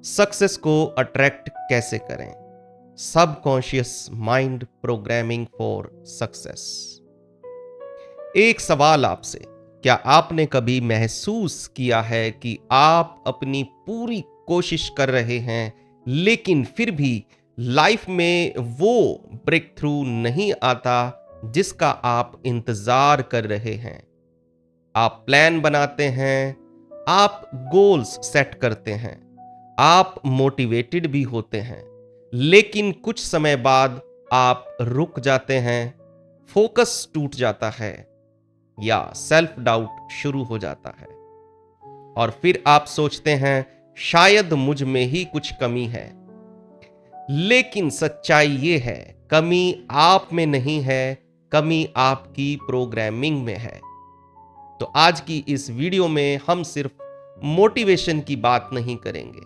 Success को attract कैसे करें? Subconscious mind programming for success. एक सवाल आपसे, क्या आपने कभी महसूस किया है कि आप अपनी पूरी कोशिश कर रहे हैं लेकिन फिर भी लाइफ में वो ब्रेक थ्रू नहीं आता जिसका आप इंतजार कर रहे हैं? आप प्लान बनाते हैं, आप गोल्स सेट करते हैं, आप मोटिवेटेड भी होते हैं, लेकिन कुछ समय बाद आप रुक जाते हैं, फोकस टूट जाता है या सेल्फ डाउट शुरू हो जाता है और फिर आप सोचते हैं शायद मुझ में ही कुछ कमी है। लेकिन सच्चाई ये है, कमी आप में नहीं है, कमी आपकी प्रोग्रामिंग में है। तो आज की इस वीडियो में हम सिर्फ मोटिवेशन की बात नहीं करेंगे,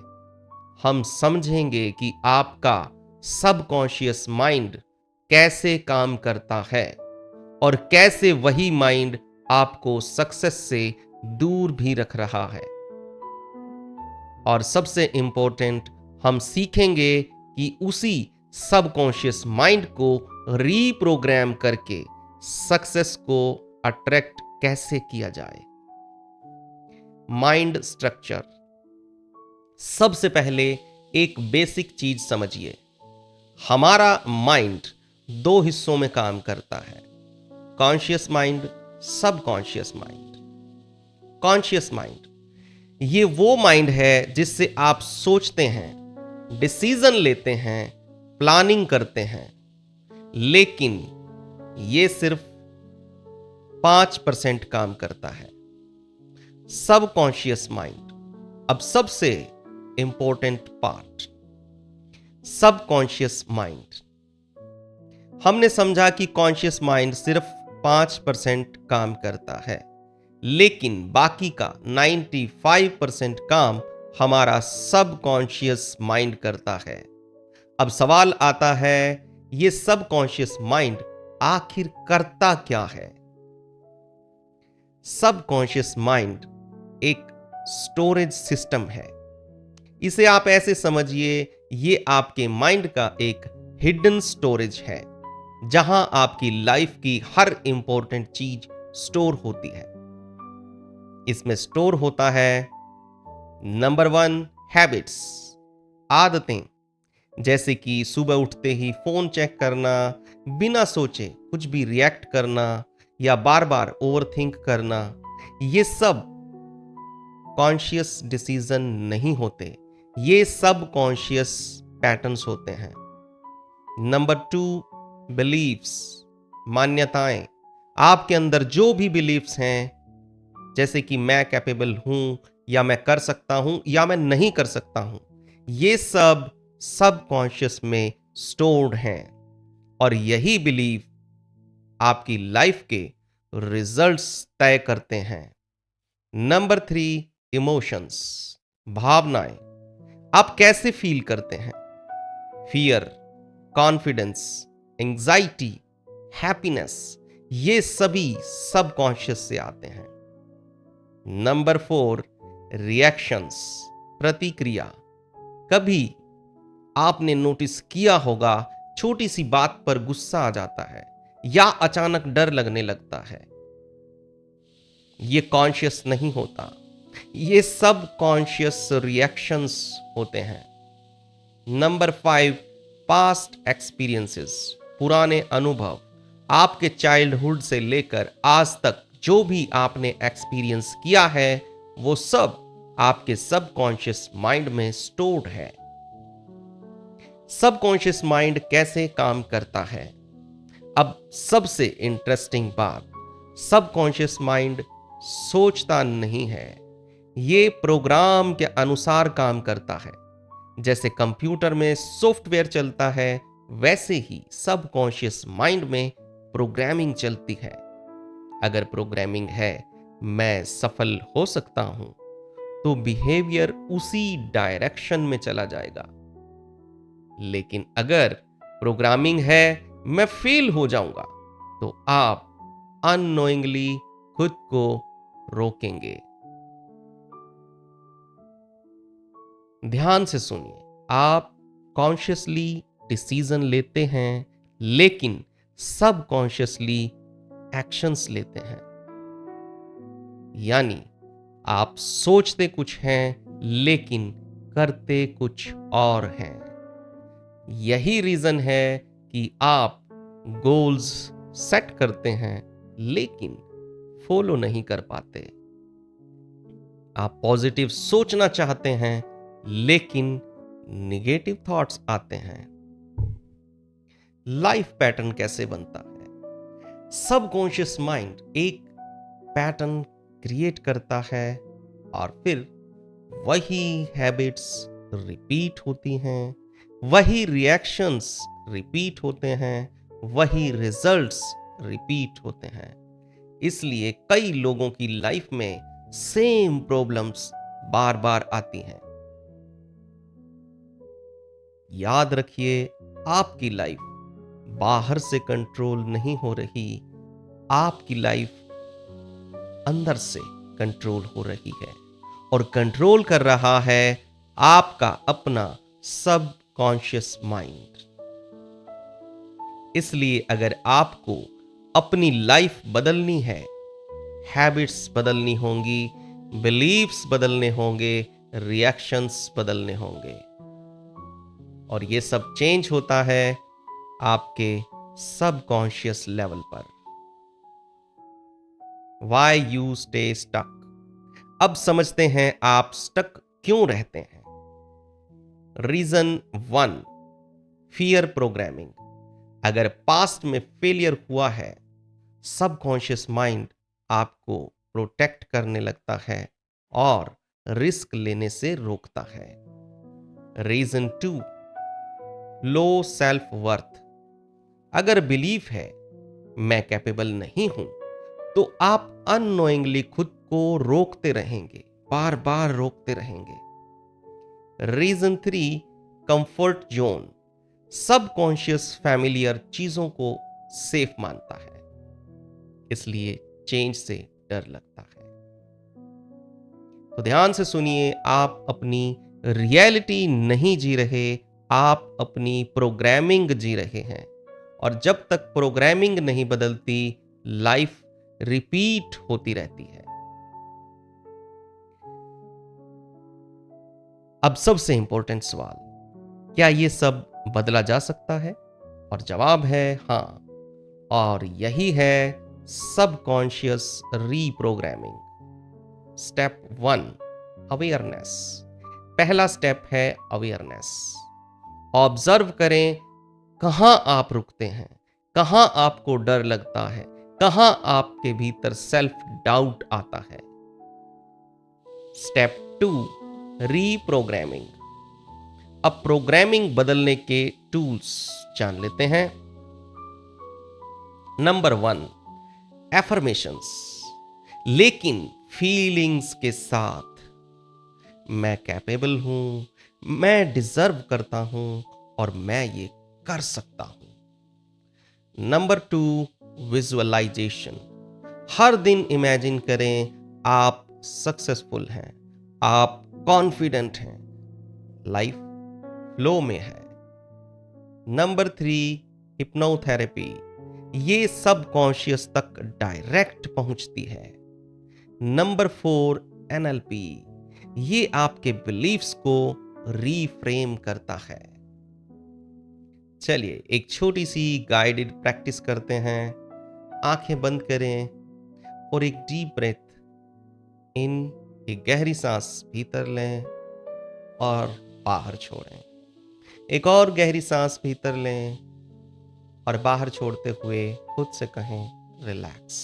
हम समझेंगे कि आपका सबकॉन्शियस माइंड कैसे काम करता है और कैसे वही माइंड आपको सक्सेस से दूर भी रख रहा है। और सबसे इंपॉर्टेंट, हम सीखेंगे कि उसी सबकॉन्शियस माइंड को रीप्रोग्राम करके सक्सेस को अट्रैक्ट कैसे किया जाए। Mind structure. सबसे पहले एक बेसिक चीज समझिए, हमारा माइंड दो हिस्सों में काम करता है, conscious mind, subconscious mind. Conscious mind ये वो माइंड है जिससे आप सोचते हैं, डिसीजन लेते हैं, प्लानिंग करते हैं, लेकिन ये सिर्फ 5% काम करता है। सबकॉन्शियस माइंड, अब सबसे इंपॉर्टेंट पार्ट, सबकॉन्शियस माइंड। हमने समझा कि कॉन्शियस माइंड सिर्फ 5% काम करता है, लेकिन बाकी का 95% काम हमारा सबकॉन्शियस माइंड करता है। अब सवाल आता है, ये सबकॉन्शियस माइंड आखिर करता क्या है? सबकॉन्शियस माइंड एक स्टोरेज सिस्टम है। इसे आप ऐसे समझिए, ये आपके माइंड का एक हिडन स्टोरेज है, जहां आपकी लाइफ की हर इंपॉर्टेंट चीज स्टोर होती है। इसमें स्टोर होता है नंबर 1, हैबिट्स, आदतें, जैसे कि सुबह उठते ही फोन चेक करना, बिना सोचे कुछ भी रिएक्ट करना या बार बार ओवरथिंक करना। ये सब कॉन्शियस डिसीजन नहीं होते, ये सब कॉन्शियस पैटर्न्स होते हैं। नंबर 2, बिलीव्स, मान्यताएं। आपके अंदर जो भी बिलीव्स हैं, जैसे कि मैं कैपेबल हूं, या मैं कर सकता हूं, या मैं नहीं कर सकता हूं, ये सब सबकॉन्शियस में स्टोर्ड हैं और यही बिलीव आपकी लाइफ के रिजल्ट्स तय करते हैं। नंबर 3, इमोशंस, भावनाएं। आप कैसे फील करते हैं? फियर, कॉन्फिडेंस, एंजाइटी, हैप्पीनेस, ये सभी सबकॉन्शियस से आते हैं। नंबर 4, रिएक्शंस, प्रतिक्रिया। कभी आपने नोटिस किया होगा, छोटी सी बात पर गुस्सा आ जाता है या अचानक डर लगने लगता है। ये कॉन्शियस नहीं होता, ये सब कॉन्शियस रिएक्शंस होते हैं। नंबर 5, पास्ट एक्सपीरियंसेस, पुराने अनुभव। आपके चाइल्डहुड से लेकर आज तक जो भी आपने एक्सपीरियंस किया है, वो सब आपके सबकॉन्शियस माइंड में स्टोर्ड है। सबकॉन्शियस माइंड कैसे काम करता है? अब सबसे इंटरेस्टिंग बात, सबकॉन्शियस माइंड सोचता नहीं है, ये प्रोग्राम के अनुसार काम करता है। जैसे कंप्यूटर में सॉफ्टवेयर चलता है, वैसे ही सबकॉन्शियस माइंड में प्रोग्रामिंग चलती है। अगर प्रोग्रामिंग है मैं सफल हो सकता हूं, तो बिहेवियर उसी डायरेक्शन में चला जाएगा। लेकिन अगर प्रोग्रामिंग है मैं फेल हो जाऊंगा, तो आप अननोइंगली खुद को रोकेंगे। ध्यान से सुनिए, आप कॉन्शियसली डिसीजन लेते हैं, लेकिन सब कॉन्शियसली एक्शंस लेते हैं। यानी आप सोचते कुछ हैं, लेकिन करते कुछ और हैं। यही रीजन है कि आप गोल्स सेट करते हैं, लेकिन फॉलो नहीं कर पाते। आप पॉजिटिव सोचना चाहते हैं, लेकिन निगेटिव थॉट्स आते हैं। लाइफ पैटर्न कैसे बनता है? सबकॉन्शियस माइंड एक पैटर्न क्रिएट करता है और फिर वही हैबिट्स रिपीट होती हैं, वही रिएक्शंस रिपीट होते हैं, वही रिजल्ट्स रिपीट होते हैं। इसलिए कई लोगों की लाइफ में सेम प्रॉब्लम्स बार बार आती हैं। याद रखिए, आपकी लाइफ बाहर से कंट्रोल नहीं हो रही, आपकी लाइफ अंदर से कंट्रोल हो रही है, और कंट्रोल कर रहा है आपका अपना सब कॉन्शियस माइंड। इसलिए अगर आपको अपनी लाइफ बदलनी है, हैबिट्स बदलनी होंगी, बिलीव्स बदलने होंगे, रिएक्शंस बदलने होंगे, और ये सब चेंज होता है आपके सबकॉन्शियस लेवल पर। Why you stay stuck. अब समझते हैं आप स्टक क्यों रहते हैं। Reason 1, fear programming. अगर पास्ट में फेलियर हुआ है, सबकॉन्शियस माइंड आपको प्रोटेक्ट करने लगता है और रिस्क लेने से रोकता है। Reason 2, low self worth. अगर बिलीफ है मैं कैपेबल नहीं हूं, तो आप अननोइंगली खुद को रोकते रहेंगे, बार बार रोकते रहेंगे। Reason 3, comfort zone. Subconscious familiar चीजों को सेफ मानता है, इसलिए चेंज से डर लगता है। तो ध्यान से सुनिए, आप अपनी रियलिटी नहीं जी रहे, आप अपनी प्रोग्रामिंग जी रहे हैं, और जब तक प्रोग्रामिंग नहीं बदलती, लाइफ रिपीट होती रहती है। अब सबसे इंपॉर्टेंट सवाल, क्या ये सब बदला जा सकता है? और जवाब है हाँ, और यही है सबकॉन्शियस रीप्रोग्रामिंग। Step 1, awareness. पहला स्टेप है अवेयरनेस। ऑब्जर्व करें कहां आप रुकते हैं, कहां आपको डर लगता है, कहां आपके भीतर सेल्फ डाउट आता है। Step 2, reprogramming. अब प्रोग्रामिंग बदलने के टूल्स जान लेते हैं। नंबर 1, एफर्मेशंस, लेकिन फीलिंग्स के साथ। मैं कैपेबल हूं, मैं डिजर्व करता हूं, और मैं ये कर सकता हूं। Number 2, visualisation. हर दिन इमेजिन करें आप सक्सेसफुल हैं, आप कॉन्फिडेंट हैं, लाइफ फ्लो में है। Number 3, hypnotherapy. ये सब कॉन्शियस तक डायरेक्ट पहुंचती है। Number 4, NLP. ये आपके बिलीफ्स को रीफ्रेम करता है। चलिए एक छोटी सी गाइडेड प्रैक्टिस करते हैं। आंखें बंद करें और एक डीप ब्रेथ इन, एक गहरी सांस भीतर लें और बाहर छोड़ें। एक और गहरी सांस भीतर लें और बाहर छोड़ते हुए खुद से कहें रिलैक्स।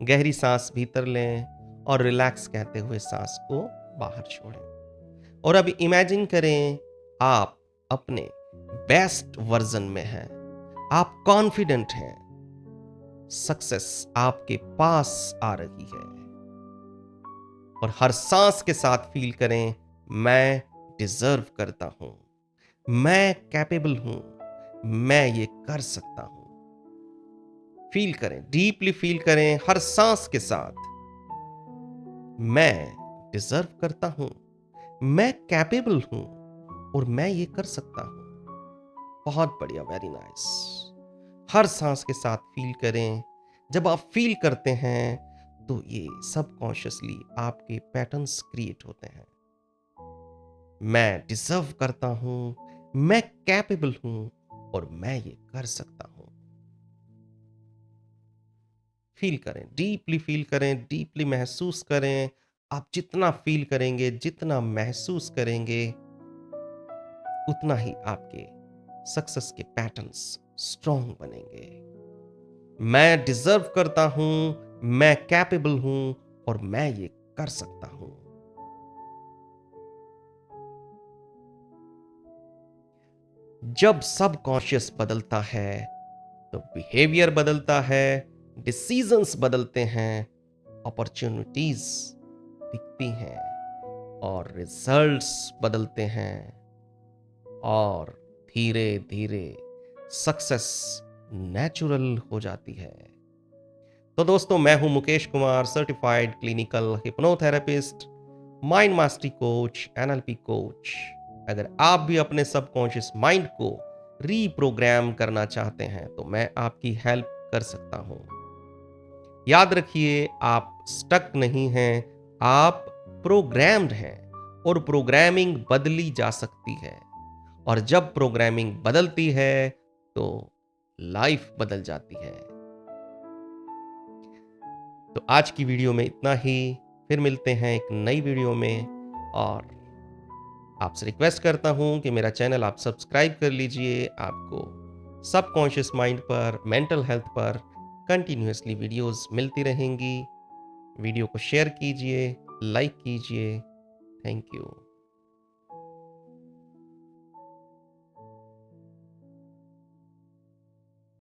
गहरी सांस भीतर लें और रिलैक्स कहते हुए सांस को बाहर छोड़ें। और अब इमेजिन करें आप अपने बेस्ट वर्जन में हैं, आप कॉन्फिडेंट हैं, सक्सेस आपके पास आ रही है। और हर सांस के साथ फील करें मैं डिजर्व करता हूं, मैं कैपेबल हूं, मैं ये कर सकता हूं। फील करें, डीपली फील करें हर सांस के साथ, मैं डिजर्व करता हूं, मैं कैपेबल हूं और मैं ये कर सकता हूं। बहुत बढ़िया, वेरी नाइस। हर सांस के साथ फील करें। जब आप फील करते हैं तो ये सबकॉन्शियसली आपके पैटर्न्स क्रिएट होते हैं। मैं डिजर्व करता हूं, मैं कैपेबल हूं और मैं ये कर सकता हूं। फील करें, डीपली फील करें, डीपली महसूस करें। आप जितना फील करेंगे, जितना महसूस करेंगे, उतना ही आपके सक्सेस के पैटर्न्स स्ट्रॉन्ग बनेंगे। मैं डिजर्व करता हूं, मैं कैपेबल हूं और मैं ये कर सकता हूं। जब सबकॉन्शियस बदलता है तो बिहेवियर बदलता है, डिसीजंस बदलते हैं, अपॉर्चुनिटीज दिखती हैं और रिजल्ट्स बदलते हैं और धीरे धीरे सक्सेस नेचुरल हो जाती है। तो दोस्तों, मैं हूं Mukesh Kumar, certified clinical hypnotherapist, mind mastery coach, NLP coach. अगर आप भी अपने सबकॉन्शियस माइंड को रीप्रोग्राम करना चाहते हैं तो मैं आपकी हेल्प कर सकता हूं। याद रखिए, आप स्टक नहीं हैं, आप प्रोग्राम्ड हैं और प्रोग्रामिंग बदली जा सकती है। और जब प्रोग्रामिंग बदलती है तो लाइफ बदल जाती है। तो आज की वीडियो में इतना ही। फिर मिलते हैं एक नई वीडियो में, और आपसे रिक्वेस्ट करता हूं कि मेरा चैनल आप सब्सक्राइब कर लीजिए। आपको सबकॉन्शियस माइंड पर, मेंटल हेल्थ पर कंटिन्यूअसली वीडियोस मिलती रहेंगी। वीडियो को शेयर कीजिए, लाइक कीजिए। Thank you.